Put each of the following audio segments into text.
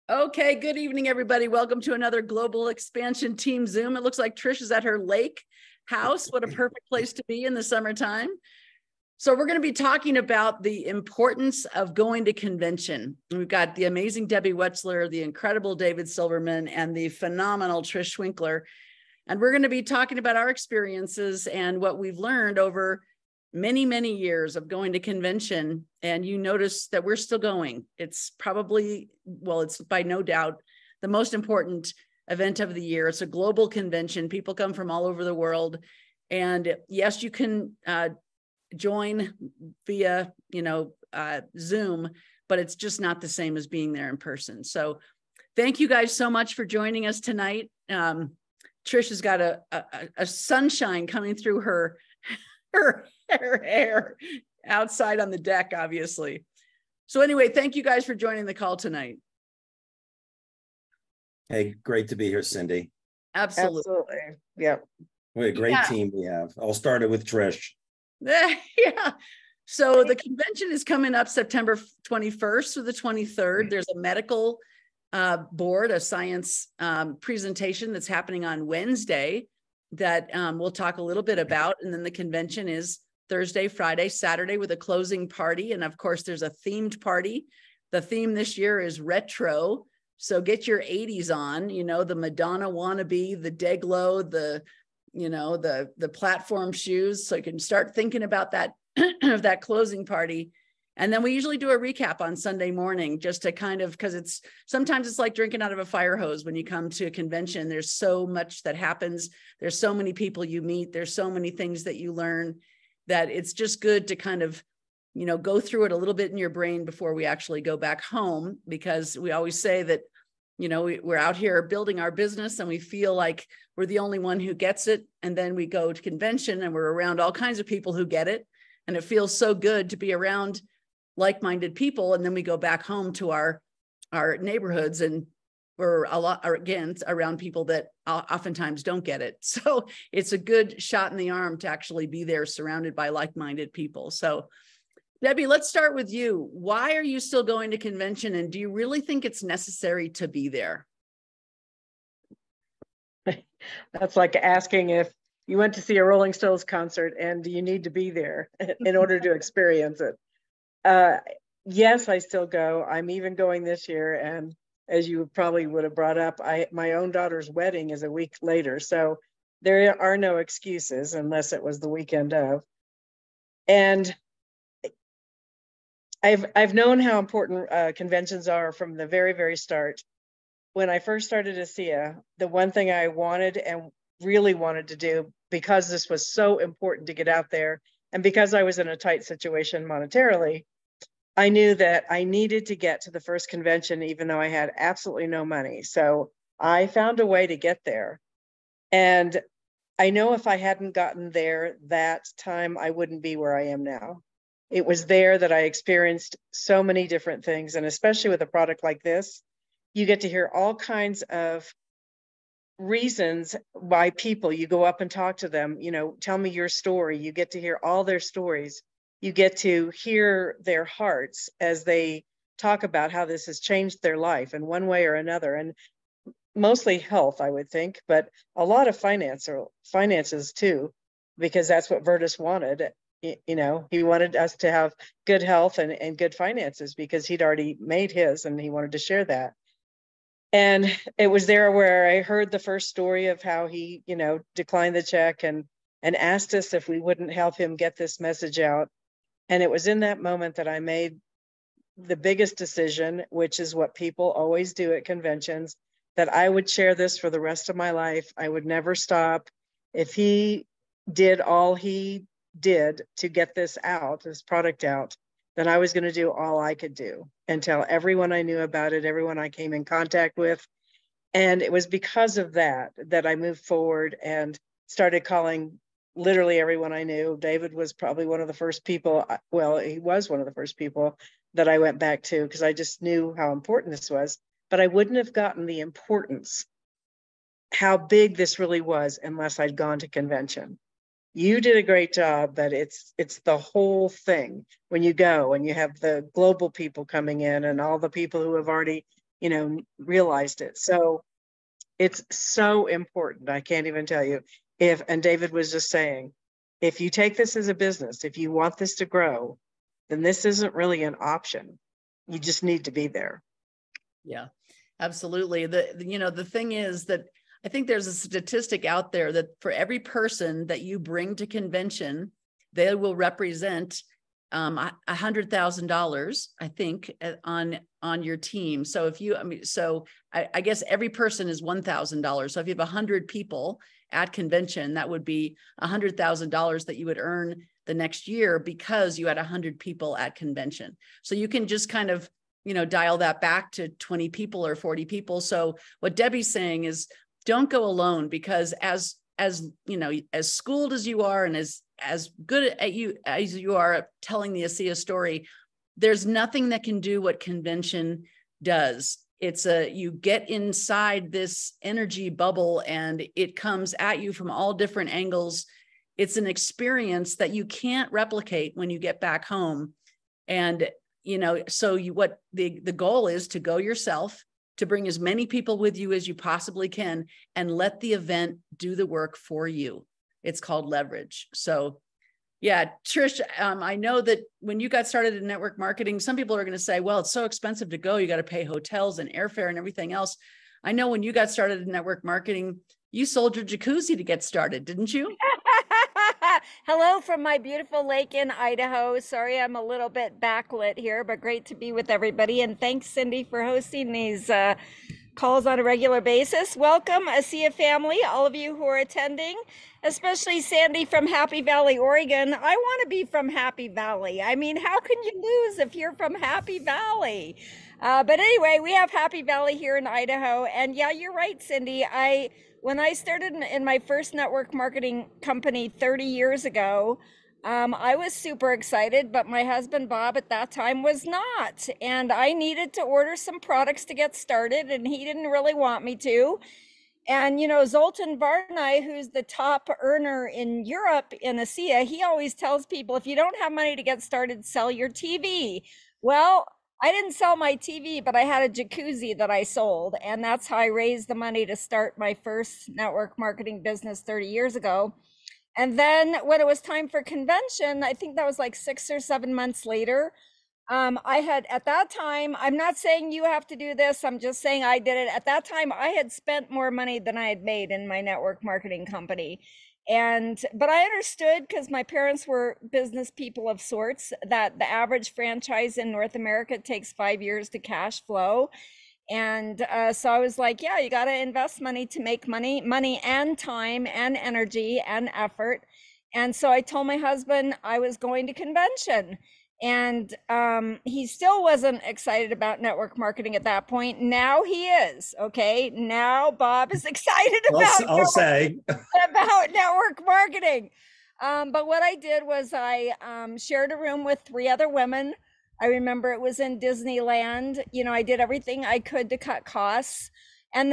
Okay, good evening, everybody. Welcome to another Global Expansion Team Zoom. It looks like Trish is at her lake house. What a perfect place to be in the summertime. So we're going to be talking about the importance of going to convention. We've got the amazing Debbie Wetzler, the incredible David Silverman, and the phenomenal Trish Schwinkler. And we're going to be talking about our experiences and what we've learned over many, many years of going to convention. And you notice that we're still going. It's probably, well, it's by no doubt the most important event of the year. It's a global convention. People come from all over the world. And yes, you can join via, Zoom, but it's just not the same as being there in person. So thank you guys so much for joining us tonight. Trish has got a sunshine coming through her hair outside on the deck, obviously. So anyway, thank you guys for joining the call tonight. Hey, great to be here, Cindy. Absolutely. Yep. What a great team we have. All started with Trish. Yeah. So the convention is coming up September 21st through the 23rd. There's a medical board, a science presentation that's happening on Wednesday that we'll talk a little bit about. And then the convention is Thursday, Friday, Saturday with a closing party. And of course, there's a themed party. The theme this year is retro. So get your 80s on, the Madonna wannabe, the Deglow, the platform shoes. So you can start thinking about that, that closing party. And then we usually do a recap on Sunday morning just to kind of, because sometimes it's like drinking out of a fire hose when you come to a convention. There's so much that happens. There's so many people you meet. There's so many things that you learn that it's just good to kind of, go through it a little bit in your brain before we actually go back home, because we always say that, we're out here building our business and we feel like we're the only one who gets it. And then we go to convention and we're around all kinds of people who get it. And it feels so good to be around like-minded people. And then we go back home to our neighborhoods and we're again around people that oftentimes don't get it. So it's a good shot in the arm to actually be there surrounded by like-minded people. So Debbie, let's start with you. Why are you still going to convention? And do you really think it's necessary to be there? That's like asking if you went to see a Rolling Stones concert and do you need to be there in order to experience it? Yes, I still go. I'm even going this year. And as you probably would have brought up, my own daughter's wedding is a week later. So there are no excuses unless it was the weekend of. And I've known how important conventions are from the very, very start. When I first started ASEA, the one thing I wanted and really wanted to do, because this was so important to get out there, and because I was in a tight situation monetarily, I knew that I needed to get to the first convention, even though I had absolutely no money. So I found a way to get there. And I know if I hadn't gotten there that time, I wouldn't be where I am now. It was there that I experienced so many different things. And especially with a product like this, you get to hear all kinds of reasons why people, you go up and talk to them, tell me your story. You get to hear all their stories. You get to hear their hearts as they talk about how this has changed their life in one way or another. And mostly health, I would think, but a lot of finances too, because that's what Virtus wanted. He wanted us to have good health and good finances because he'd already made his and he wanted to share that. And it was there where I heard the first story of how he, declined the check and asked us if we wouldn't help him get this message out. And it was in that moment that I made the biggest decision, which is what people always do at conventions, that I would share this for the rest of my life. I would never stop. If he did all he did to get this product out, then I was going to do all I could do and tell everyone I knew about it, everyone I came in contact with. And it was because of that I moved forward and started calling literally everyone I knew. David was probably one of the first people, he was one of the first people that I went back to because I just knew how important this was. But I wouldn't have gotten the importance, how big this really was, unless I'd gone to convention. You did a great job, but it's the whole thing. When you go and you have the global people coming in and all the people who have already realized it. So it's so important. I can't even tell you and David was just saying, if you take this as a business, if you want this to grow, then this isn't really an option. You just need to be there. Yeah, absolutely. The thing is that I think there's a statistic out there that for every person that you bring to convention, they will represent $100,000, I think, on your team. So I guess every person is $1,000. So if you have 100 people at convention, that would be $100,000 that you would earn the next year because you had 100 people at convention. So you can just kind of, dial that back to 20 people or 40 people. So what Debbie's saying is, don't go alone, because as schooled as you are and as good at you as you are at telling the ASEA story, there's nothing that can do what convention does. You get inside this energy bubble and it comes at you from all different angles. It's an experience that you can't replicate when you get back home. And, what the goal is to go yourself, to bring as many people with you as you possibly can, and let the event do the work for you. It's called leverage. So yeah, Trish, I know that when you got started in network marketing, some people are going to say, well, it's so expensive to go. You got to pay hotels and airfare and everything else. I know when you got started in network marketing, you sold your jacuzzi to get started, didn't you? Hello from my beautiful lake in Idaho. Sorry, I'm a little bit backlit here, but great to be with everybody. And thanks, Cindy, for hosting these calls on a regular basis. Welcome, ASEA family, all of you who are attending, especially Sandy from Happy Valley, Oregon. I want to be from Happy Valley. I mean, how can you lose if you're from Happy Valley? But anyway, we have Happy Valley here in Idaho. And yeah, you're right, Cindy. When I started in my first network marketing company 30 years ago, I was super excited, but my husband, Bob, at that time was not. And I needed to order some products to get started, and he didn't really want me to. And, Zoltan Varnay, who's the top earner in Europe in ASEA, he always tells people, if you don't have money to get started, sell your TV. Well, I didn't sell my TV, but I had a jacuzzi that I sold. And that's how I raised the money to start my first network marketing business 30 years ago. And then when it was time for convention, I think that was like 6 or 7 months later, I had, at that time, I'm not saying you have to do this, I'm just saying I did it. At that time, I had spent more money than I had made in my network marketing company. But I understood, because my parents were business people of sorts, that the average franchise in North America takes 5 years to cash flow. And so I was like, yeah, you got to invest money to make money and time and energy and effort. And so I told my husband I was going to convention. And he still wasn't excited about network marketing at that point. Now he is. Okay. Now Bob is excited about network marketing. But what I did was I shared a room with 3 other women. I remember it was in Disneyland. I did everything I could to cut costs. And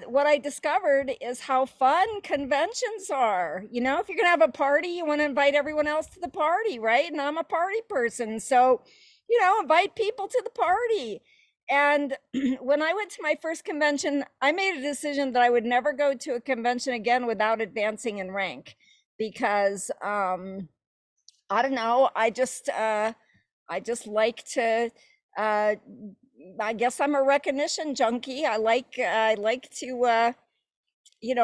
what I discovered is how fun conventions are. If you're going to have a party, you want to invite everyone else to the party, right? And I'm a party person. So, invite people to the party. And when I went to my first convention, I made a decision that I would never go to a convention again without advancing in rank, because I don't know, I just like to I guess I'm a recognition junkie. I like to I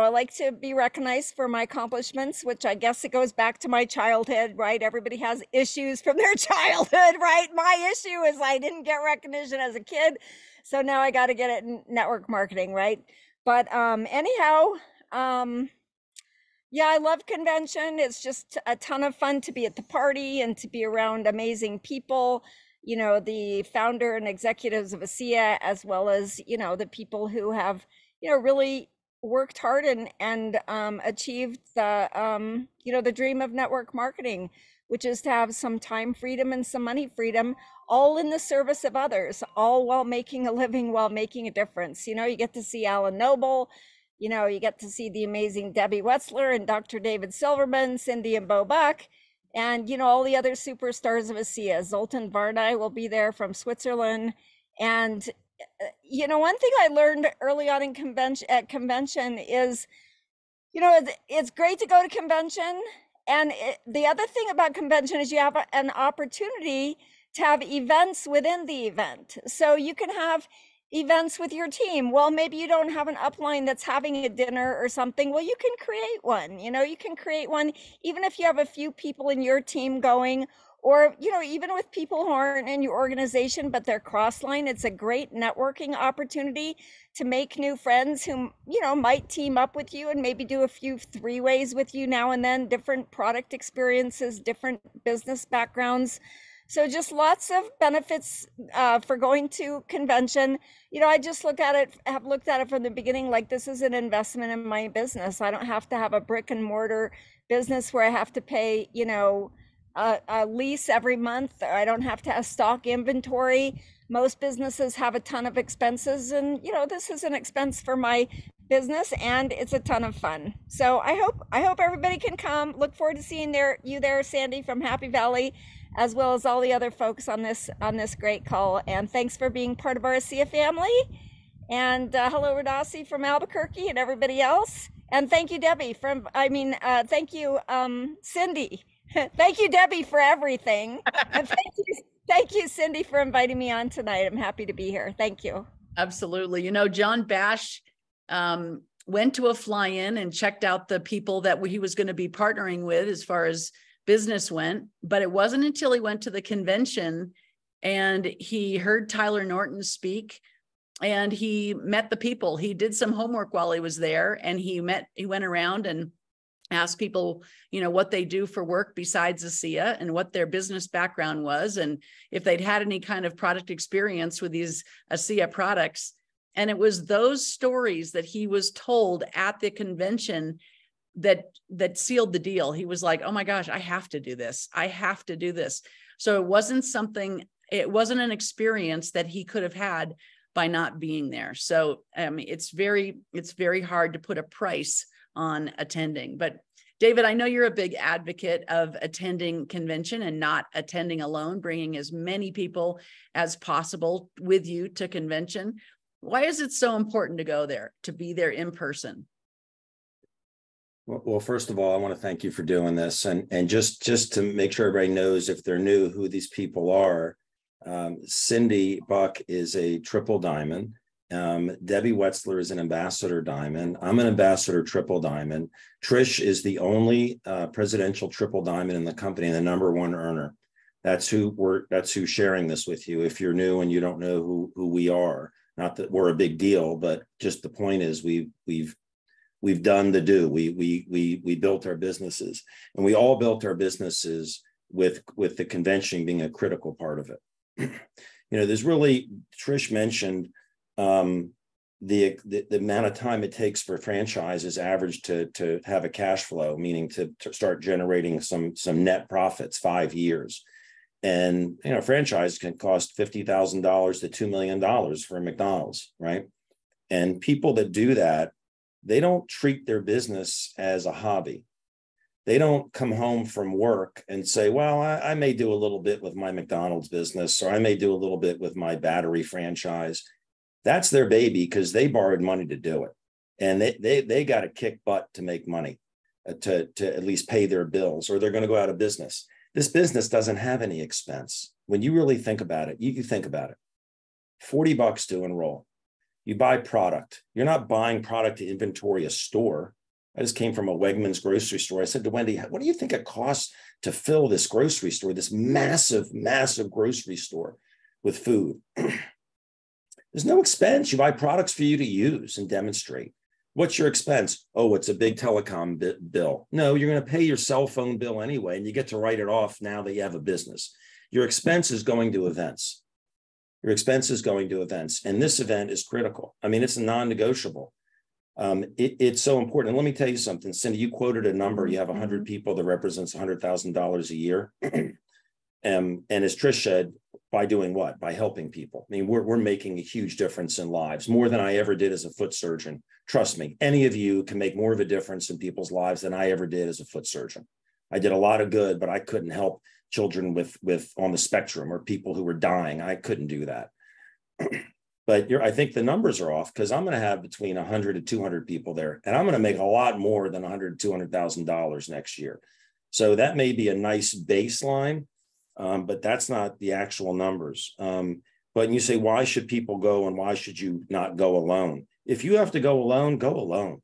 like to be recognized for my accomplishments, which I guess it goes back to my childhood, right? Everybody has issues from their childhood, right? My issue is I didn't get recognition as a kid, so now I got to get it in network marketing, right? But anyhow, yeah, I love convention. It's just a ton of fun to be at the party and to be around amazing people. The founder and executives of ASEA, as well as, the people who have, really worked hard and achieved the, the dream of network marketing, which is to have some time freedom and some money freedom, all in the service of others, all while making a living, while making a difference. You get to see Alan Noble, you get to see the amazing Debbie Wetzler and Dr. David Silverman, Cindy and Bo Buck, and, all the other superstars of ASEA. Zoltan Varnay will be there from Switzerland. And, one thing I learned early on in convention is, it's great to go to convention. And the other thing about convention is you have an opportunity to have events within the event. So you can have events with your team. Well, maybe you don't have an upline that's having a dinner or something. Well, you can create one. You can create one even if you have a few people in your team going, or even with people who aren't in your organization but they're cross-line. It's a great networking opportunity to make new friends who might team up with you and maybe do a few three-ways with you now and then, different product experiences, different business backgrounds. So just lots of benefits for going to convention. I just have looked at it from the beginning like this is an investment in my business. I don't have to have a brick and mortar business where I have to pay a lease every month. I don't have to have stock inventory. Most businesses have a ton of expenses, and this is an expense for my business, and it's a ton of fun. So I hope everybody can come. Look forward to seeing you there, Sandy from Happy Valley, as well as all the other folks on this great call. And thanks for being part of our ASEA family. And hello, Radasi from Albuquerque and everybody else. And thank you, Debbie thank you, Cindy. Thank you, Debbie, for everything. And thank you, Cindy, for inviting me on tonight. I'm happy to be here. Thank you. Absolutely. John Bash went to a fly-in and checked out the people that he was going to be partnering with as far as business went. But it wasn't until he went to the convention and he heard Tyler Norton speak and he met the people. He did some homework while he was there, and he went around and asked people, what they do for work besides ASEA and what their business background was, and if they'd had any kind of product experience with these ASEA products. And it was those stories that he was told at the convention that sealed the deal. He was like, oh my gosh, I have to do this. I have to do this. So it wasn't an experience that he could have had by not being there. So it's very hard to put a price on attending. But David, I know you're a big advocate of attending convention and not attending alone, bringing as many people as possible with you to convention. Why is it so important to go there, to be there in person? Well, first of all, I want to thank you for doing this, and just to make sure everybody knows, if they're new, who these people are. Cindy Buck is a triple diamond. Debbie Wetzler is an ambassador diamond. I'm an ambassador triple diamond. Trish is the only presidential triple diamond in the company and the #1 earner. That's who's sharing this with you. If you're new and you don't know who we are, not that we're a big deal, but just the point is we've done the do. We built our businesses, and we all built our businesses with the convention being a critical part of it. There's really, Trish mentioned the amount of time it takes for franchises average to have a cash flow, meaning to start generating some net profits, 5 years. And franchise can cost $50,000 to $2 million for a McDonald's, right? And people that do that, they don't treat their business as a hobby. They don't come home from work and say, well, I may do a little bit with my McDonald's business, or I may do a little bit with my battery franchise. That's their baby because they borrowed money to do it. And they got to kick butt to make money, to at least pay their bills, or they're going to go out of business. This business doesn't have any expense. When you really think about it, you think about it, $40 to enroll. You buy product. You're not buying product to inventory a store. I just came from a Wegmans grocery store. I said to Wendy, what do you think it costs to fill this grocery store, this massive, massive grocery store with food? There's no expense. You buy products for you to use and demonstrate. What's your expense? Oh, it's a big telecom bill. No, you're going to pay your cell phone bill anyway, and you get to write it off now that you have a business. Your expense is going to events. Your expense is going to events. And this event is critical. I mean, it's a non-negotiable. It's so important. And let me tell you something, Cindy, you quoted a number. You have 100 people that represents $100,000 a year. And as Trish said, by doing what? By helping people. I mean, we're making a huge difference in lives, more than I ever did as a foot surgeon. Trust me, any of you can make more of a difference in people's lives than I ever did as a foot surgeon. I did a lot of good, but I couldn't help children with on the spectrum or people who were dying. I couldn't do that. But I think the numbers are off, because I'm going to have between 100 to 200 people there, and I'm going to make a lot more than $100,000 to $200,000 next year. So that may be a nice baseline, but that's not the actual numbers. But you say, why should people go and why should you not go alone? If you have to go alone, go alone.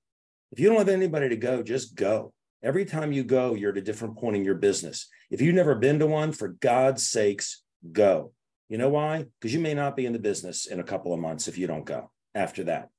If you don't have anybody to go, just go. Every time you go, you're at a different point in your business. If you've never been to one, for God's sakes, go. You know why? Because you may not be in the business in a couple of months if you don't go after that.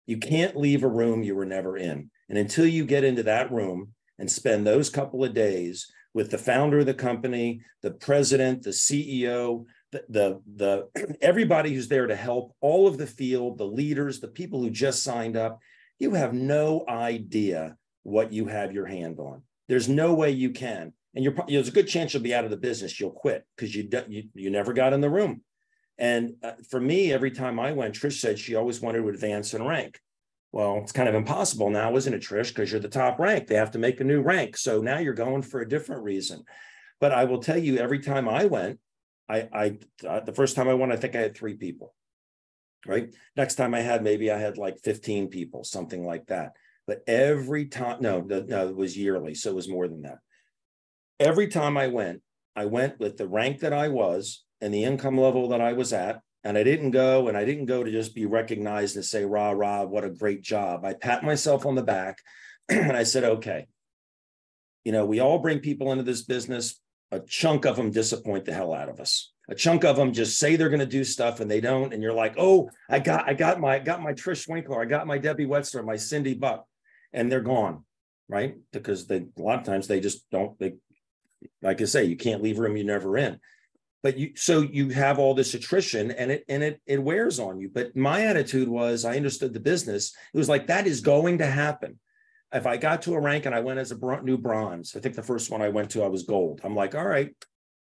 You can't leave a room you were never in. And until you get into that room and spend those couple of days with the founder of the company, the president, the CEO, the everybody who's there to help, all of the field, the leaders, the people who just signed up, you have no idea what you have your hand on. There's no way you can. And there's a good chance you'll be out of the business. You'll quit because you never got in the room. And for me, every time I went, Trish said she always wanted to advance in rank. Well, it's kind of impossible now, isn't it, Trish? Because you're the top rank. They have to make a new rank. So now you're going for a different reason. But I will tell you, every time I went, the first time I went, I think I had 3 people, right? Next time I had like 15 people, something like that. But every time, no, it was yearly. So it was more than that. Every time I went with the rank that I was and the income level that I was at. And I didn't go to just be recognized and say, rah, rah, what a great job. I pat myself on the back and I said, okay, we all bring people into this business. A chunk of them disappoint the hell out of us. A chunk of them just say they're going to do stuff and they don't. And you're like, oh, I got my Trish Winkler. I got my Debbie Wetzler, my Cindy Buck, and they're gone, right? Because a lot of times they just don't, like I say, you can't leave a room you're never in. But so you have all this attrition and it wears on you. But my attitude was, I understood the business. It was like, that is going to happen. If I got to a rank and I went as a new bronze, I think the first one I went to, I was gold. I'm like, all right,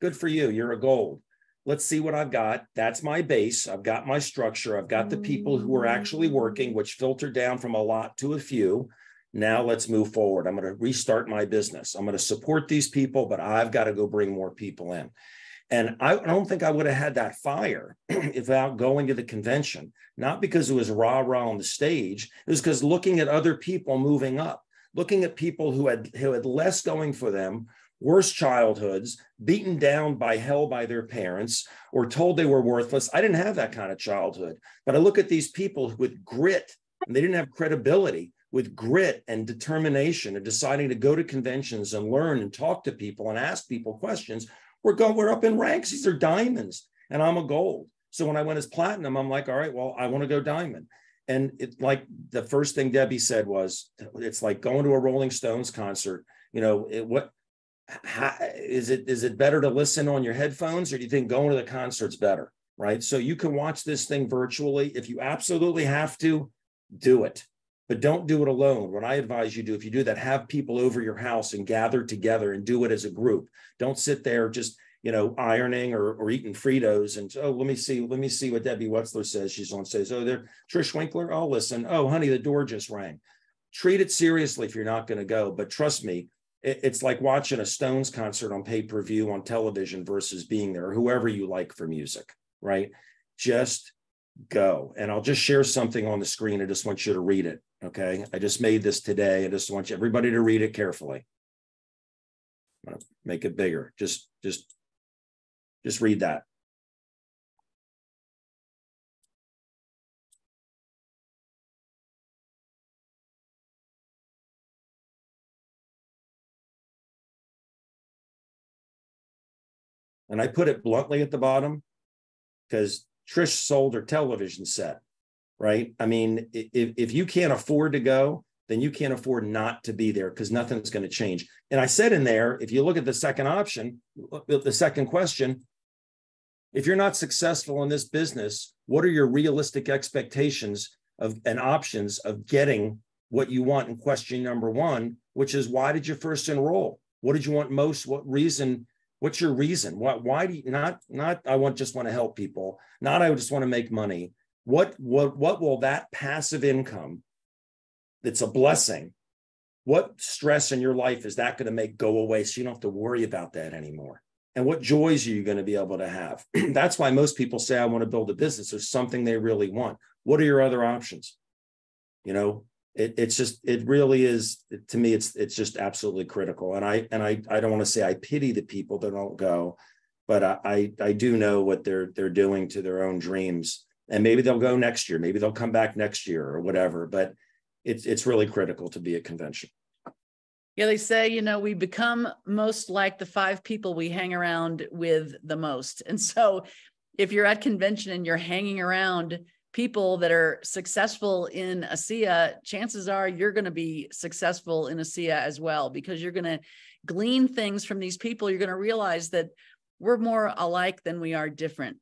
good for you. You're a gold. Let's see what I've got. That's my base. I've got my structure. I've got the people who are actually working, which filtered down from a lot to a few. Now let's move forward. I'm going to restart my business. I'm going to support these people, but I've got to go bring more people in. And I don't think I would have had that fire without going to the convention, not because it was rah-rah on the stage. It was because looking at other people moving up, looking at people who had less going for them, worse childhoods, beaten down by hell by their parents, or told they were worthless. I didn't have that kind of childhood. But I look at these people with grit, and they didn't have credibility, with grit and determination and deciding to go to conventions and learn and talk to people and ask people questions. We're up in ranks. These are diamonds and I'm a gold. So when I went as platinum, I'm like, all right, well, I want to go diamond. And it's like the first thing Debbie said was, it's like going to a Rolling Stones concert. Is it better to listen on your headphones, or do you think going to the concert's better? Right. So you can watch this thing virtually. If you absolutely have to, do it. But don't do it alone. What I advise you do, if you do that, have people over your house and gather together and do it as a group. Don't sit there just, ironing or eating Fritos and, oh, let me see what Debbie Wetzler says. She's on stage. Oh, there, Trish Winkler. Oh, listen. Oh, honey, the door just rang. Treat it seriously if you're not going to go. But trust me, it's like watching a Stones concert on pay-per-view on television versus being there, or whoever you like for music, right? Just go. And I'll just share something on the screen. I just want you to read it. Okay. I just made this today. I just want everybody to read it carefully. I'm going to make it bigger. Just read that. And I put it bluntly at the bottom because Trish sold her television set. Right? I mean, if you can't afford to go, then you can't afford not to be there, because nothing's going to change. And I said in there, if you look at the second option, the second question, if you're not successful in this business, what are your realistic expectations and options of getting what you want in question number 1, which is, why did you first enroll? What did you want most? What reason? What's your reason? Why do you not I just want to help people, not I just want to make money. What will that passive income that's a blessing, what stress in your life is that going to make go away so you don't have to worry about that anymore? And what joys are you going to be able to have? That's why most people say, I want to build a business. There's something they really want. What are your other options? You know, it really is, to me, it's just absolutely critical. And I don't want to say I pity the people that don't go, but I do know what they're doing to their own dreams. And maybe they'll go next year. Maybe they'll come back next year or whatever. But it's really critical to be at convention. Yeah, they say, you know, we become most like the 5 people we hang around with the most. And so if you're at convention and you're hanging around people that are successful in ASEA, chances are you're going to be successful in ASEA as well, because you're going to glean things from these people. You're going to realize that we're more alike than we are different.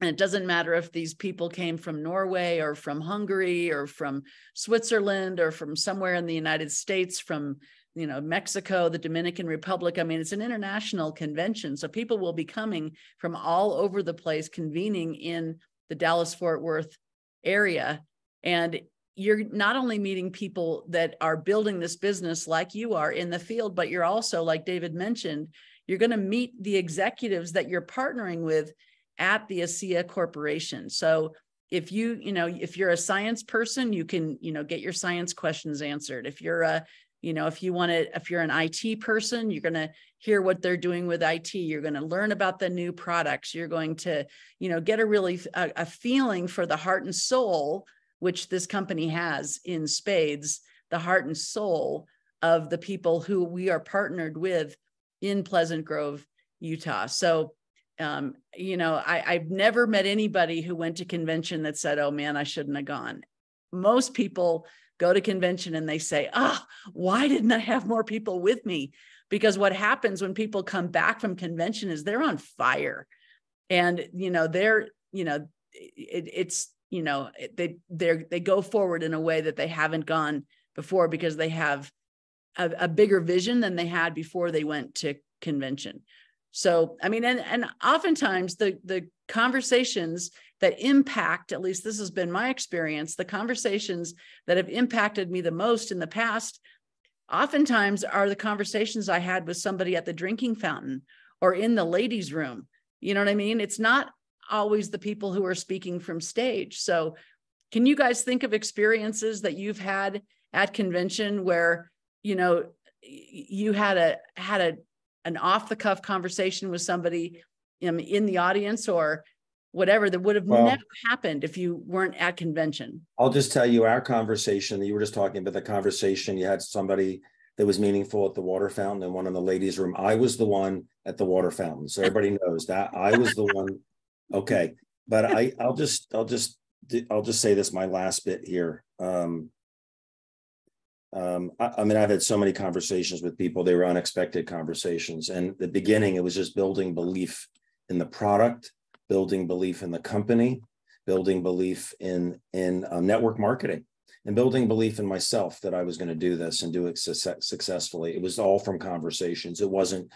And it doesn't matter if these people came from Norway or from Hungary or from Switzerland or from somewhere in the United States, from Mexico, the Dominican Republic. I mean, it's an international convention. So people will be coming from all over the place, convening in the Dallas-Fort Worth area. And you're not only meeting people that are building this business like you are in the field, but you're also, like David mentioned, you're going to meet the executives that you're partnering with at the ASEA Corporation. So if you're a science person, you can, get your science questions answered. If you're if you're an IT person, you're going to hear what they're doing with IT. You're going to learn about the new products. You're going to, get a feeling for the heart and soul, which this company has in spades, the heart and soul of the people who we are partnered with in Pleasant Grove, Utah. So, I've never met anybody who went to convention that said, oh man, I shouldn't have gone. Most people go to convention and they say, why didn't I have more people with me? Because what happens when people come back from convention is they're on fire. And, they go forward in a way that they haven't gone before, because they have a bigger vision than they had before they went to convention. So, I mean, and oftentimes the conversations that impact, at least this has been my experience, the conversations that have impacted me the most in the past, oftentimes are the conversations I had with somebody at the drinking fountain or in the ladies' room. You know what I mean? It's not always the people who are speaking from stage. So can you guys think of experiences that you've had at convention where, you had an off-the-cuff conversation with somebody in the audience or whatever that would have never happened if you weren't at convention? I'll just tell you our conversation. You were just talking about the conversation. You had somebody that was meaningful at the water fountain and one in the ladies' room. I was the one at the water fountain. So everybody knows that I was the one. Okay. But I'll just say this, my last bit here. I've had so many conversations with people. They were unexpected conversations. And at the beginning, it was just building belief in the product, building belief in the company, building belief in network marketing, and building belief in myself that I was going to do this and do it successfully. It was all from conversations. It wasn't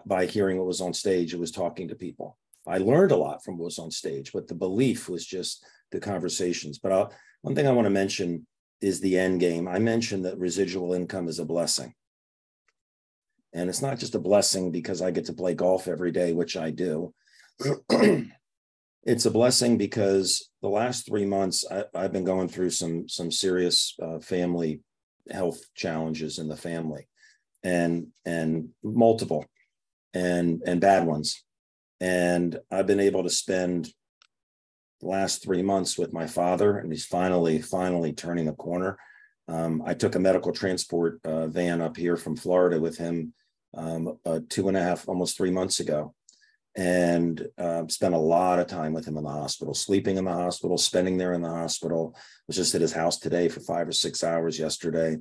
by hearing what was on stage. It was talking to people. I learned a lot from what was on stage, but the belief was just the conversations. But one thing I want to mention is the end game. I mentioned that residual income is a blessing. And it's not just a blessing because I get to play golf every day, which I do. It's a blessing because the last 3 months, I've been going through some serious family health challenges in the family, and multiple and bad ones. And I've been able to spend the last 3 months with my father, and he's finally turning a corner. I took a medical transport van up here from Florida with him 2.5, almost 3 months ago, and spent a lot of time with him in the hospital, sleeping in the hospital, spending there in the hospital. Was just at his house today for 5 or 6 hours yesterday,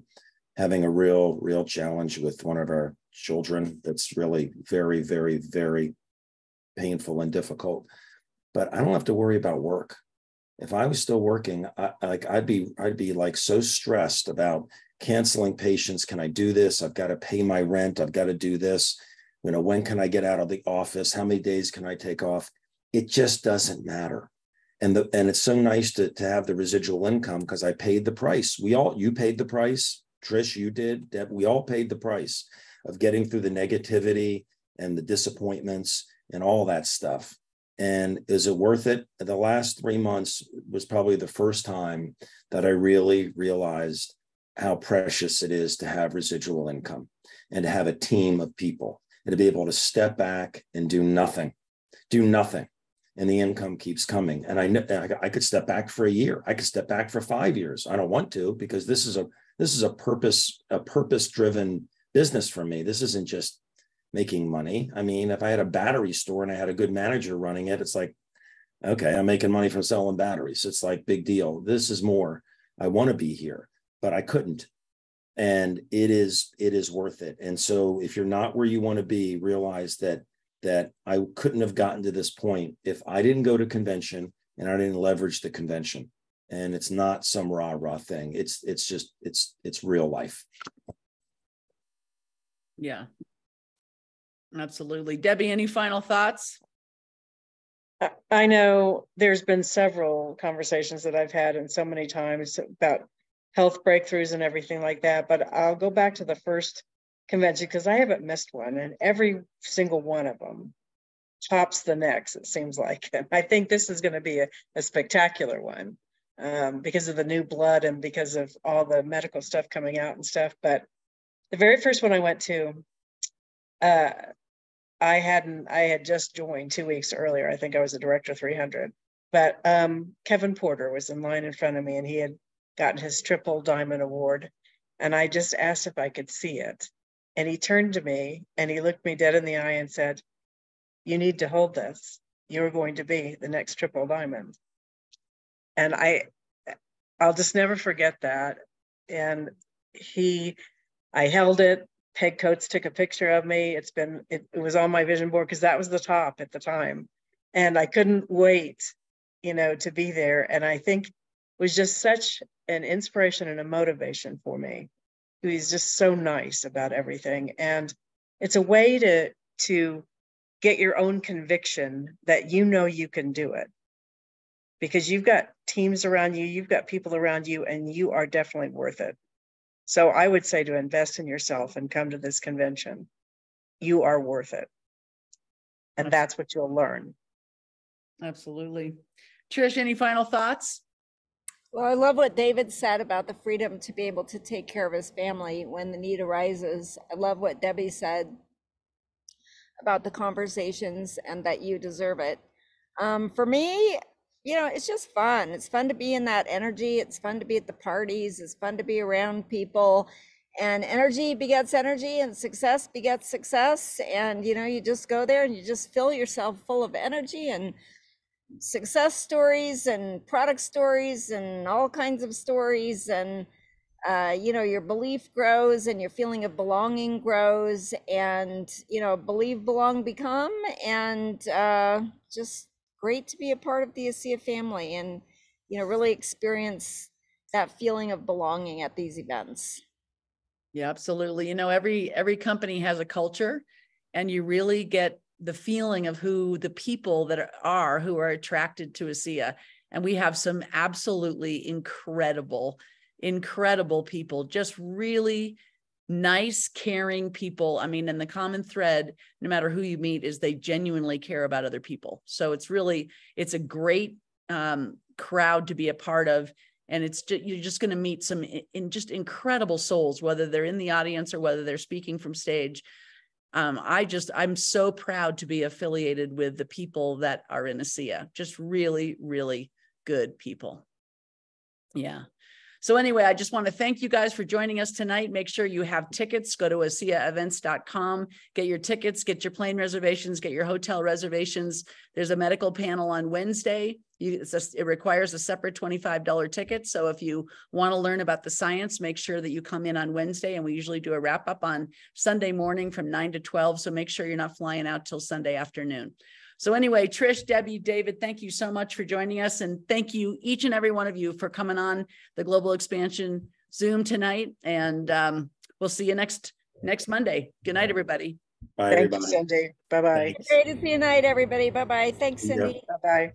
having a real challenge with one of our children that's really very, very, very painful and difficult. But I don't have to worry about work. If I was still working, I'd be like so stressed about canceling patients. Can I do this? I've got to pay my rent. I've got to do this. When can I get out of the office? How many days can I take off? It just doesn't matter. And it's so nice to have the residual income because I paid the price. You paid the price. Trish, you did. Deb, we all paid the price of getting through the negativity and the disappointments and all that stuff. And is it worth it? The last 3 months was probably the first time that I really realized how precious it is to have residual income and to have a team of people and to be able to step back and do nothing. And the income keeps coming. And I know I could step back for a year. I could step back for 5 years. I don't want to, because this is a purpose-driven business for me. This isn't just making money. I mean, if I had a battery store and I had a good manager running it, it's like, okay, I'm making money from selling batteries. It's like, big deal. This is more. I want to be here, but I couldn't. And it is worth it. And so if you're not where you want to be, realize that I couldn't have gotten to this point if I didn't go to convention and I didn't leverage the convention. And it's not some rah-rah thing. It's real life. Yeah, absolutely. Debbie, any final thoughts? I know there's been several conversations that I've had and so many times about health breakthroughs and everything like that, but I'll go back to the first convention because I haven't missed one, and every single one of them tops the next, it seems like. And I think this is going to be a spectacular one because of the new blood and because of all the medical stuff coming out and stuff. But the very first one I went to, I had just joined 2 weeks earlier. I think I was a director 300, but Kevin Porter was in line in front of me, and he had gotten his triple diamond award. And I just asked if I could see it. And he turned to me and he looked me dead in the eye and said, "You need to hold this. You're going to be the next triple diamond." And I'll just never forget that. And I held it. Peg Coates took a picture of me. It was on my vision board because that was the top at the time. And I couldn't wait, to be there. And I think it was just such an inspiration and a motivation for me. He's just so nice about everything. And it's a way to get your own conviction that you can do it. Because you've got teams around you, you've got people around you, and you are definitely worth it. So I would say to invest in yourself and come to this convention. You are worth it. And that's what you'll learn. Absolutely. Trish, any final thoughts? Well, I love what David said about the freedom to be able to take care of his family when the need arises. I love what Debbie said about the conversations and that you deserve it. For me, it's just fun. It's fun to be in that energy. It's fun to be at the parties. It's fun to be around people. And energy begets energy, and success begets success. And, you just go there and you just fill yourself full of energy and success stories and product stories and all kinds of stories. And, your belief grows and your feeling of belonging grows, and, believe, belong, become, and just great to be a part of the ASEA family and, really experience that feeling of belonging at these events. Yeah, absolutely. Every company has a culture, and you really get the feeling of who the people that who are attracted to ASEA. And we have some absolutely incredible people, just really nice, caring people. I mean, and the common thread, no matter who you meet, is they genuinely care about other people. So it's a great crowd to be a part of. And you're just going to meet some just incredible souls, whether they're in the audience or whether they're speaking from stage. I'm so proud to be affiliated with the people that are in ASEA. Just really, really good people. Yeah. So anyway, I just want to thank you guys for joining us tonight. Make sure you have tickets. Go to ASEAEvents.com, get your tickets, get your plane reservations, get your hotel reservations. There's a medical panel on Wednesday. It requires a separate $25 ticket. So if you want to learn about the science, make sure that you come in on Wednesday. And we usually do a wrap up on Sunday morning from 9 to 12. So make sure you're not flying out till Sunday afternoon. So anyway, Trish, Debbie, David, thank you so much for joining us. And thank you, each and every one of you, for coming on the Global Expansion Zoom tonight. And we'll see you next Monday. Good night, everybody. Bye, Thank everybody. you, Cindy. Bye-bye. Great to see you tonight, everybody. Bye-bye. Thanks, Cindy. Bye-bye.